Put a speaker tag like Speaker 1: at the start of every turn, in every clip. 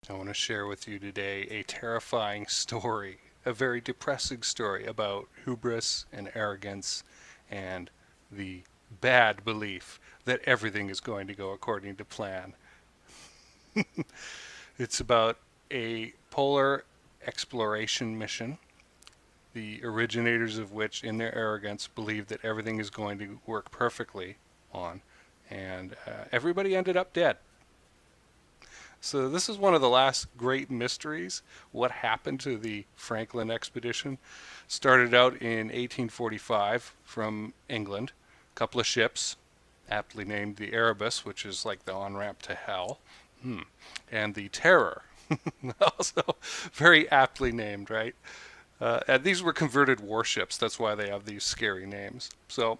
Speaker 1: I want to share with you today a terrifying story, a very depressing story about hubris and arrogance and the bad belief that everything is going to go according to plan. It's about a polar exploration mission, the originators of which, in their arrogance, believe that everything is going to work perfectly on, and everybody ended up dead. So this is one of the last great mysteries. What happened to the Franklin expedition? Started out in 1845 from England. A couple of ships, aptly named the Erebus, which is like the on-ramp to hell, and the Terror, also very aptly named, right? And these were converted warships. That's why they have these scary names. So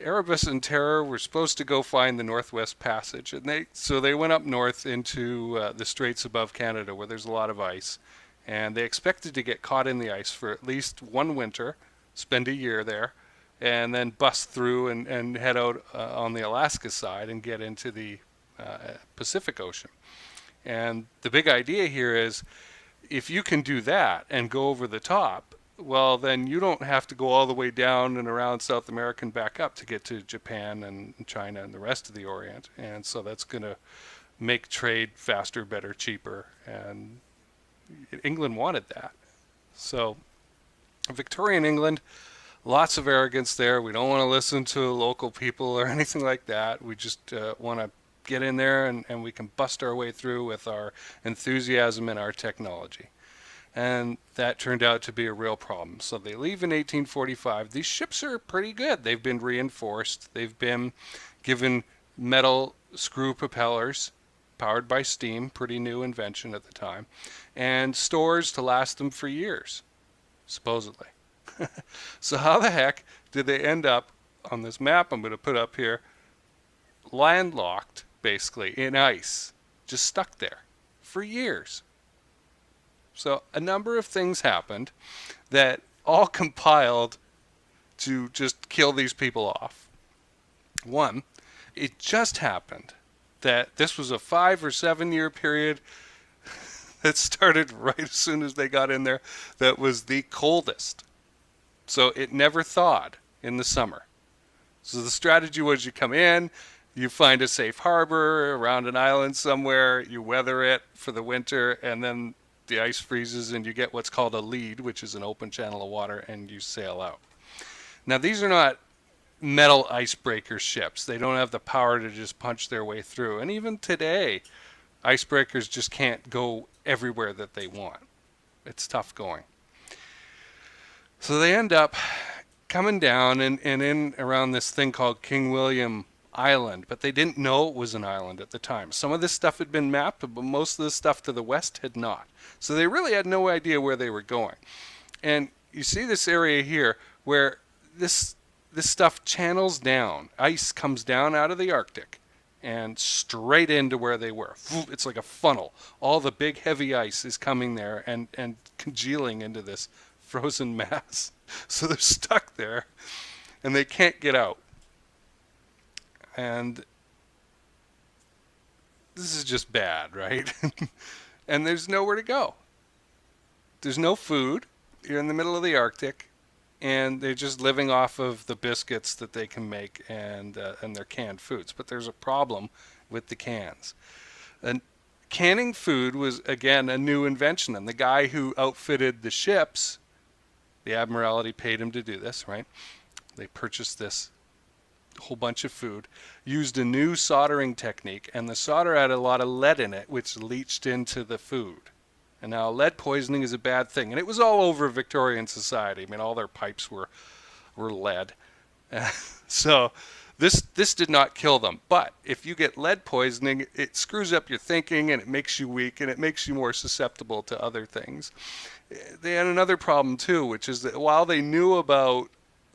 Speaker 1: Erebus and Terror were supposed to go find the Northwest Passage, and they went up north into the straits above Canada, where there's a lot of ice, and they expected to get caught in the ice for at least one winter, spend a year there, and then bust through and head out on the Alaska side and get into the Pacific Ocean. And the big idea here is if you can do that and go over the top, well, then you don't have to go all the way down and around South America and back up to get to Japan and China and the rest of the Orient. And so that's going to make trade faster, better, cheaper. And England wanted that. So Victorian England, lots of arrogance there. We don't want to listen to local people or anything like that. We just want to get in there and we can bust our way through with our enthusiasm and our technology. And that turned out to be a real problem. So they leave in 1845. These ships are pretty good. They've been reinforced. They've been given metal screw propellers powered by steam, pretty new invention at the time, and stores to last them for years, supposedly. So how the heck did they end up on this map I'm going to put up here, landlocked, basically, in ice, just stuck there for years? So a number of things happened that all compiled to just kill these people off. One, it just happened that this was a 5 or 7 year period that started right as soon as they got in there that was the coldest. So it never thawed in the summer. So the strategy was you come in, you find a safe harbor around an island somewhere, you weather it for the winter, and then the ice freezes and you get what's called a lead, which is an open channel of water, and you sail out. Now, these are not metal icebreaker ships. They don't have the power to just punch their way through. And even today, icebreakers just can't go everywhere that they want. It's tough going. So they end up coming down and in around this thing called King William Island, but they didn't know it was an island at the time. Some of this stuff had been mapped, but most of the stuff to the west had not. So they really had no idea where they were going. And you see this area here where this stuff channels down. Ice comes down out of the Arctic and straight into where they were. It's like a funnel. All the big heavy ice is coming there and congealing into this frozen mass. So they're stuck there and they can't get out. And this is just bad, right? And there's nowhere to go. There's no food. You're in the middle of the Arctic, and they're just living off of the biscuits that they can make and their canned foods. But there's a problem with the cans. And canning food was, again, a new invention. And the guy who outfitted the ships, the Admiralty paid him to do this, right? They purchased this whole bunch of food, used a new soldering technique, and the solder had a lot of lead in it, which leached into the food. And now lead poisoning is a bad thing. And it was all over Victorian society. I mean, all their pipes were lead. So this did not kill them. But if you get lead poisoning, it screws up your thinking, and it makes you weak, and it makes you more susceptible to other things. They had another problem, too, which is that while they knew about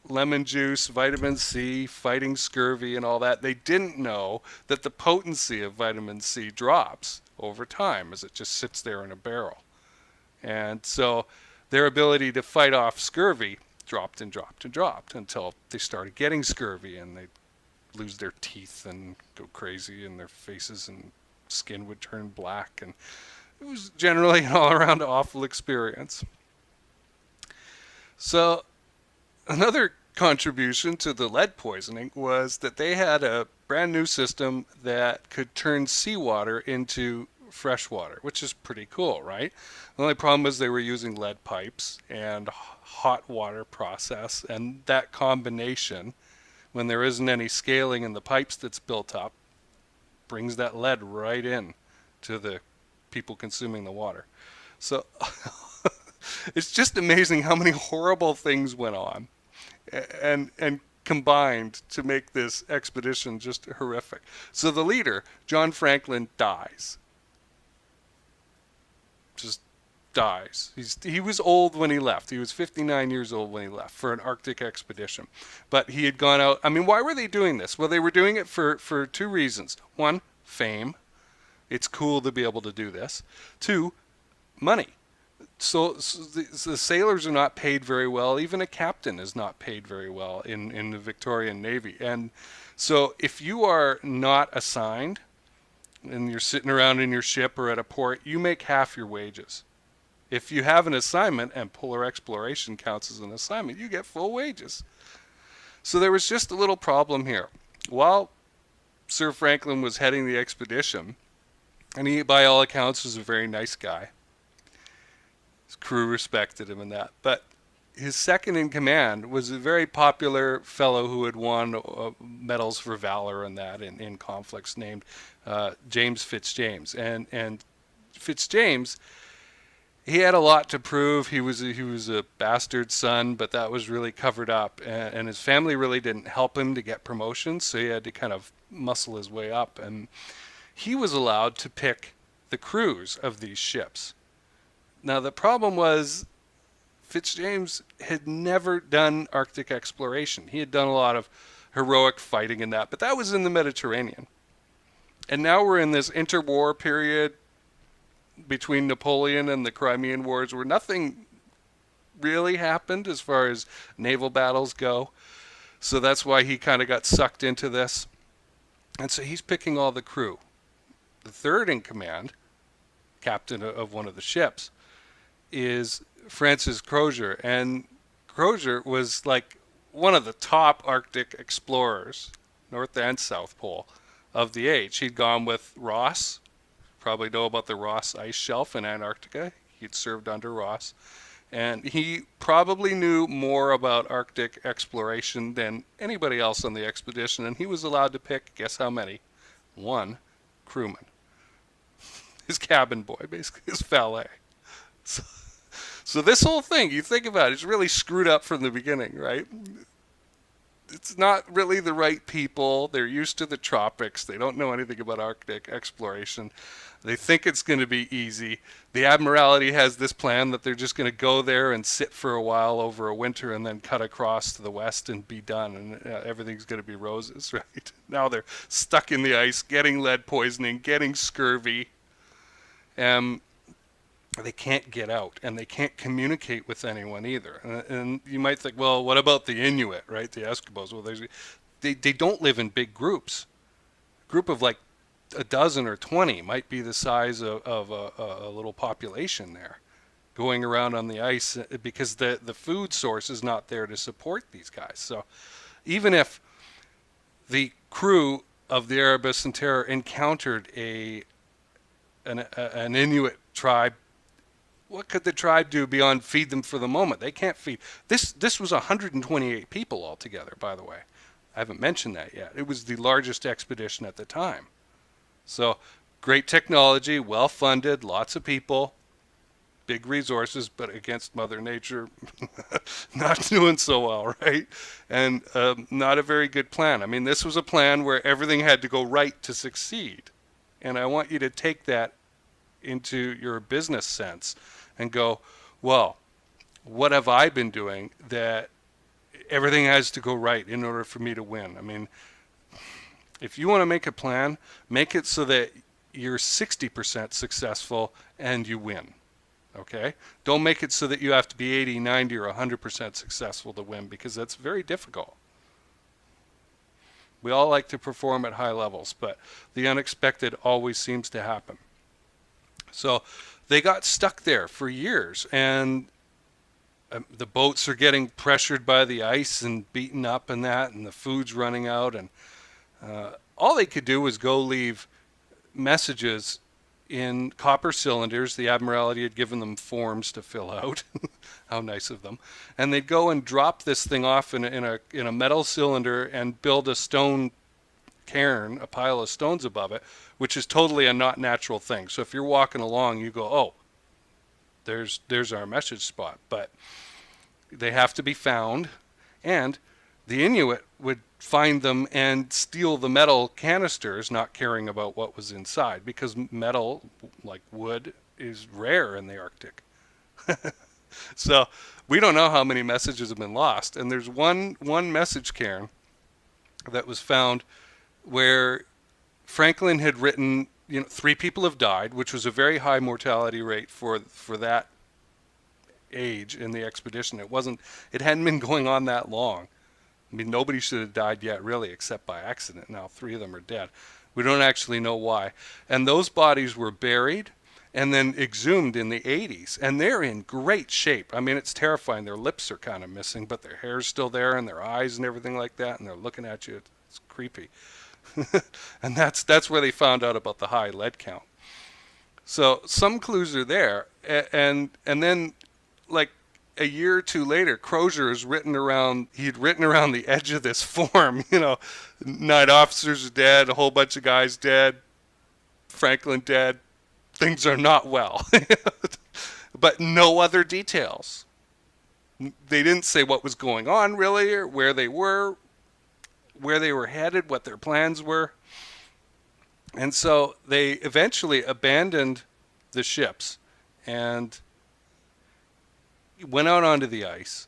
Speaker 1: lemon juice, vitamin C, fighting scurvy and all that, they didn't know that the potency of vitamin C drops over time as it just sits there in a barrel. And so their ability to fight off scurvy dropped and dropped and dropped until they started getting scurvy and they lose their teeth and go crazy and their faces and skin would turn black. And it was generally an all-around awful experience. So another contribution to the lead poisoning was that they had a brand new system that could turn seawater into fresh water, which is pretty cool, right? The only problem was they were using lead pipes and hot water process, and that combination, when there isn't any scaling in the pipes that's built up, brings that lead right in to the people consuming the water. So it's just amazing how many horrible things went on and combined to make this expedition just horrific. So the leader, John Franklin, dies. Just dies. He was old when he left. He was 59 years old when he left for an Arctic expedition. But he had gone out. I mean, why were they doing this? Well, they were doing it for two reasons. One, fame. It's cool to be able to do this. Two, money. So the sailors are not paid very well. Even a captain is not paid very well in the Victorian Navy. And so if you are not assigned and you're sitting around in your ship or at a port, you make half your wages. If you have an assignment, and polar exploration counts as an assignment, you get full wages. So there was just a little problem here. While Sir Franklin was heading the expedition, and he, by all accounts, was a very nice guy. His crew respected him in that. But his second in command was a very popular fellow who had won medals for valor and that in conflicts, named James Fitzjames. And Fitzjames, he had a lot to prove. He was a bastard son, but that was really covered up. And his family really didn't help him to get promotions, so he had to kind of muscle his way up. And he was allowed to pick the crews of these ships. Now, the problem was Fitzjames had never done Arctic exploration. He had done a lot of heroic fighting in that, but that was in the Mediterranean. And now we're in this interwar period between Napoleon and the Crimean Wars where nothing really happened as far as naval battles go. So that's why he kind of got sucked into this. And so he's picking all the crew. The third in command, captain of one of the ships, is Francis Crozier. And Crozier was like one of the top Arctic explorers, North and South Pole, of the age. He'd gone with Ross. Probably know about the Ross Ice Shelf in Antarctica. He'd served under Ross. And he probably knew more about Arctic exploration than anybody else on the expedition. And he was allowed to pick, guess how many? One crewman. His cabin boy, basically, his valet. So this whole thing, you think about it, it's really screwed up from the beginning, right? It's not really the right people. They're used to the tropics. They don't know anything about Arctic exploration. They think it's going to be easy. The Admiralty has this plan that they're just going to go there and sit for a while over a winter and then cut across to the west and be done. And everything's going to be roses, right? Now they're stuck in the ice, getting lead poisoning, getting scurvy. They can't get out, and they can't communicate with anyone either. And you might think, well, what about the Inuit, right? The Eskimos. Well, they don't live in big groups. A group of like a dozen or 20 might be the size of a little population there, going around on the ice because the food source is not there to support these guys. So even if the crew of the Erebus and Terror encountered an Inuit tribe, what could the tribe do beyond feed them for the moment? They can't feed. This was 128 people altogether, by the way. I haven't mentioned that yet. It was the largest expedition at the time. So great technology, well funded, lots of people, big resources, but against Mother Nature, not doing so well, right? And not a very good plan. I mean, this was a plan where everything had to go right to succeed. And I want you to take that into your business sense and go, well, what have I been doing that everything has to go right in order for me to win? I mean, if you want to make a plan, make it so that you're 60% successful and you win. Okay? Don't make it so that you have to be 80, 90, or 100% successful to win, because that's very difficult. We all like to perform at high levels, but the unexpected always seems to happen. So they got stuck there for years, and the boats are getting pressured by the ice and beaten up and that, and the food's running out, and all they could do was go leave messages in copper cylinders. The Admiralty had given them forms to fill out. How nice of them. And they'd go and drop this thing off in a metal cylinder and build a stone cairn, a pile of stones above it, which is totally a not natural thing. So if you're walking along, you go, oh, there's our message spot. But they have to be found, and the Inuit would find them and steal the metal canisters, not caring about what was inside, because metal, like wood, is rare in the Arctic. So we don't know how many messages have been lost. And there's one message cairn that was found where Franklin had written, 3 people have died, which was a very high mortality rate for that age in the expedition. It hadn't been going on that long. I mean, nobody should have died yet, really, except by accident. Now 3 of them are dead. We don't actually know why. And those bodies were buried and then exhumed in the 80s. And they're in great shape. I mean, it's terrifying. Their lips are kind of missing, but their hair's still there and their eyes and everything like that. And they're looking at you. It's creepy. And that's where they found out about the high lead count. So some clues are there. And then, like, a year or 2 later, Crozier he'd written around the edge of this form, 9 officers are dead, a whole bunch of guys dead, Franklin dead, things are not well. But no other details. They didn't say what was going on really, or where they were headed, what their plans were. And so they eventually abandoned the ships and went out onto the ice.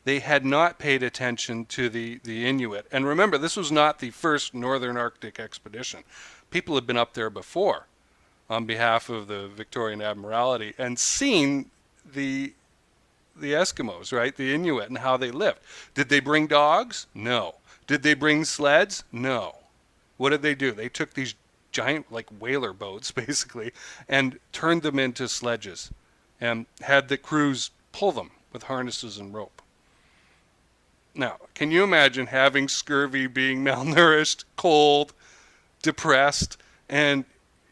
Speaker 1: They had not paid attention to the Inuit. And remember, this was not the first Northern Arctic expedition. People had been up there before on behalf of the Victorian Admiralty and seen the Eskimos, right? The Inuit and how they lived. Did they bring dogs? No. Did they bring sleds? No. What did they do? They took these giant, like, whaler boats, basically, and turned them into sledges and had the crews pull them with harnesses and rope. Now, can you imagine having scurvy, being malnourished, cold, depressed, and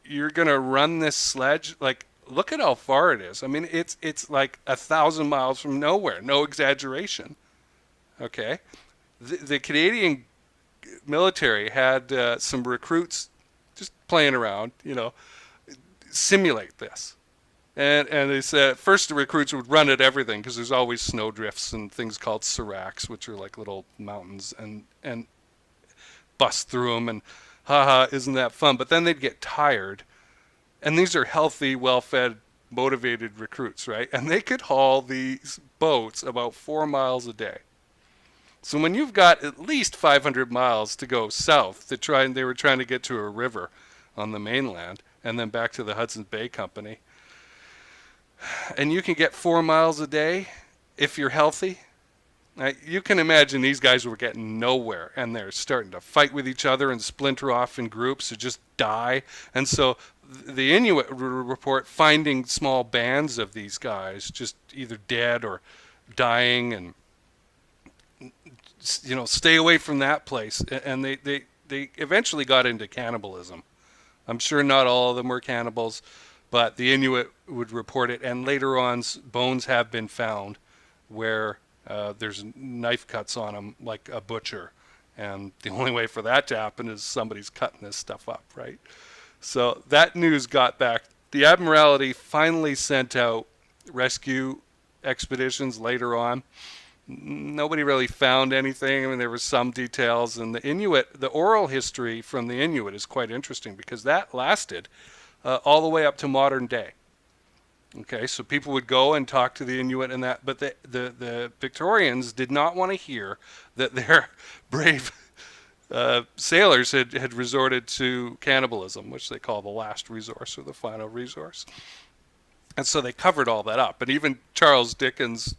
Speaker 1: you're going to run this sledge? Like, look at how far it is. I mean, it's like 1,000 miles from nowhere. No exaggeration. Okay? The Canadian military had some recruits just playing around, simulate this. And they said first the recruits would run at everything because there's always snow drifts and things called seracs, which are like little mountains, and bust through them, and haha, isn't that fun? But then they'd get tired, and these are healthy, well-fed, motivated recruits, right? And they could haul these boats about 4 miles a day. So when you've got at least 500 miles to go south they were trying to get to a river on the mainland and then back to the Hudson's Bay Company. And you can get 4 miles a day if you're healthy. You can imagine these guys were getting nowhere, and they're starting to fight with each other and splinter off in groups to just die. And so the Inuit report finding small bands of these guys just either dead or dying, and stay away from that place. And they eventually got into cannibalism. I'm sure not all of them were cannibals, but the Inuit would report it, and later on bones have been found where there's knife cuts on them like a butcher, and the only way for that to happen is somebody's cutting this stuff up, right? So that news got back. The Admiralty finally sent out rescue expeditions later on. Nobody really found anything. I mean, there were some details, and the oral history from the Inuit is quite interesting because that lasted all the way up to modern day. Okay, so people would go and talk to the Inuit and that, but the Victorians did not want to hear that their brave sailors had resorted to cannibalism, which they call the last resource or the final resource. And so they covered all that up. And even Charles Dickens,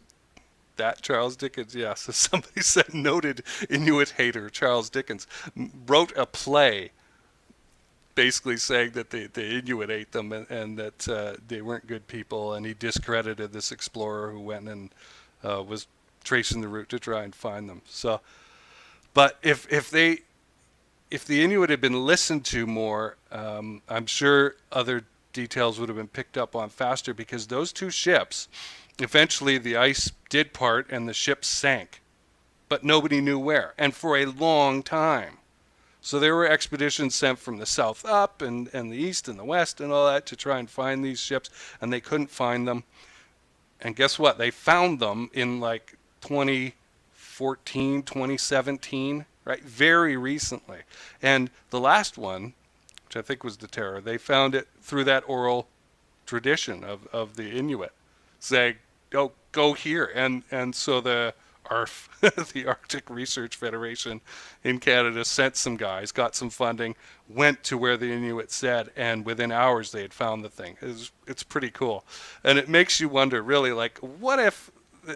Speaker 1: yes, as somebody said, noted Inuit hater Charles Dickens, wrote a play basically saying that the Inuit ate them, and that they weren't good people, and he discredited this explorer who went and was tracing the route to try and find them. So, but if the Inuit had been listened to more, I'm sure other details would have been picked up on faster, because those two ships, eventually the ice did part and the ships sank, but nobody knew where, and for a long time. So there were expeditions sent from the south up and the east and the west and all that to try and find these ships, and they couldn't find them. And guess what? They found them in like 2014, 2017, right? Very recently. And the last one, which I think was the Terror, they found it through that oral tradition of the Inuit saying, oh, go here. And so the ARF, the Arctic Research Federation in Canada, sent some guys, got some funding, went to where the Inuit said, and within hours they had found the thing. It's pretty cool. And it makes you wonder, really, like, what if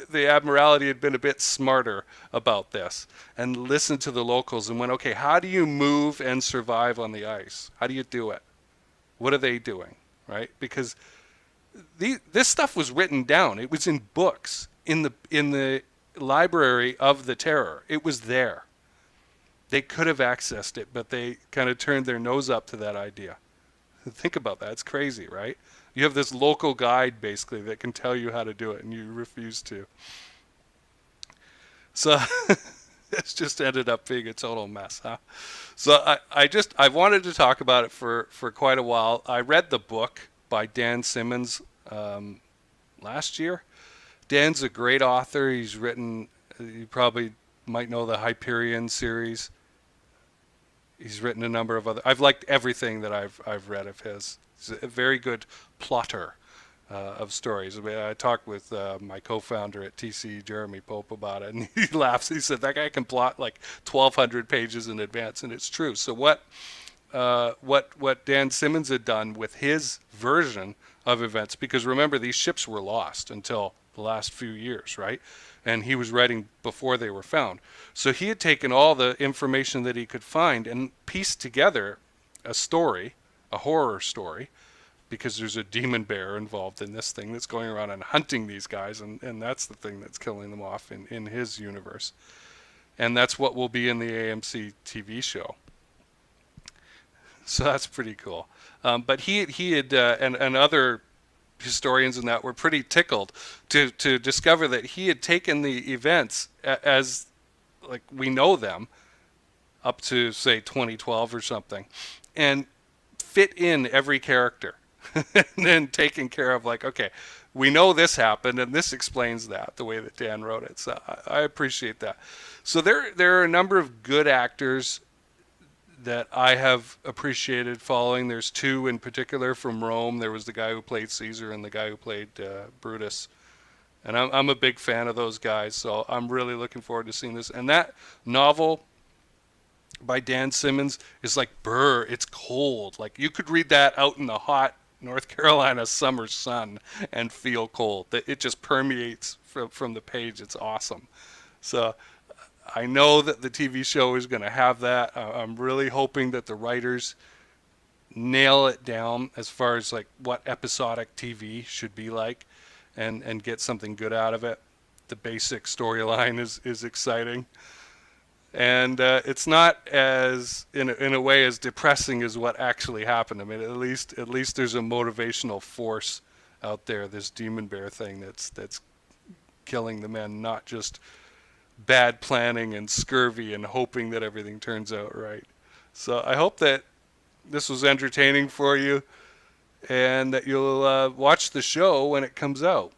Speaker 1: the Admiralty had been a bit smarter about this and listened to the locals and went, okay, how do you move and survive on the ice? How do you do it? What are they doing, right? Because this stuff was written down. It was in books, in the library of the Terror. It was there. They could have accessed it, but they kind of turned their nose up to that idea. Think about that. It's crazy, right? You have this local guide, basically, that can tell you how to do it, and you refuse to. So it's just ended up being a total mess, huh? So I wanted to talk about it for quite a while. I read the book by Dan Simmons last year. Dan's a great author. He's written, you probably might know the Hyperion series. He's written a number of other. I've liked everything that I've read of his. He's a very good plotter of stories. I mean, I talked with my co-founder at TC, Jeremy Pope, about it, and he laughs. He said that guy can plot like 1,200 pages in advance, and it's true. So what Dan Simmons had done with his version of events, because remember, these ships were lost until the last few years, right? And he was writing before they were found. So he had taken all the information that he could find and pieced together a story, a horror story, because there's a demon bear involved in this thing that's going around and hunting these guys, and that's the thing that's killing them off in his universe. And that's what will be in the AMC TV show. So that's pretty cool. But he had and other historians and that were pretty tickled to discover that he had taken the events as like we know them up to say 2012 or something, and fit in every character, and then taken care of like, okay, we know this happened and this explains that the way that Dan wrote it. So I appreciate that. So there are a number of good actors that I have appreciated following. There's two in particular from Rome. There was the guy who played Caesar and the guy who played Brutus. And I'm a big fan of those guys, so I'm really looking forward to seeing this. And that novel by Dan Simmons is like, brr, it's cold. Like, you could read that out in the hot North Carolina summer sun and feel cold. It just permeates from the page. It's awesome. So I know that the TV show is going to have that. I'm really hoping that the writers nail it down as far as like what episodic TV should be like, and get something good out of it. The basic storyline is exciting, and it's not as in a way as depressing as what actually happened. I mean, at least there's a motivational force out there. This demon bear thing that's killing the men, not just bad planning and scurvy and hoping that everything turns out right. So I hope that this was entertaining for you, and that you'll watch the show when it comes out.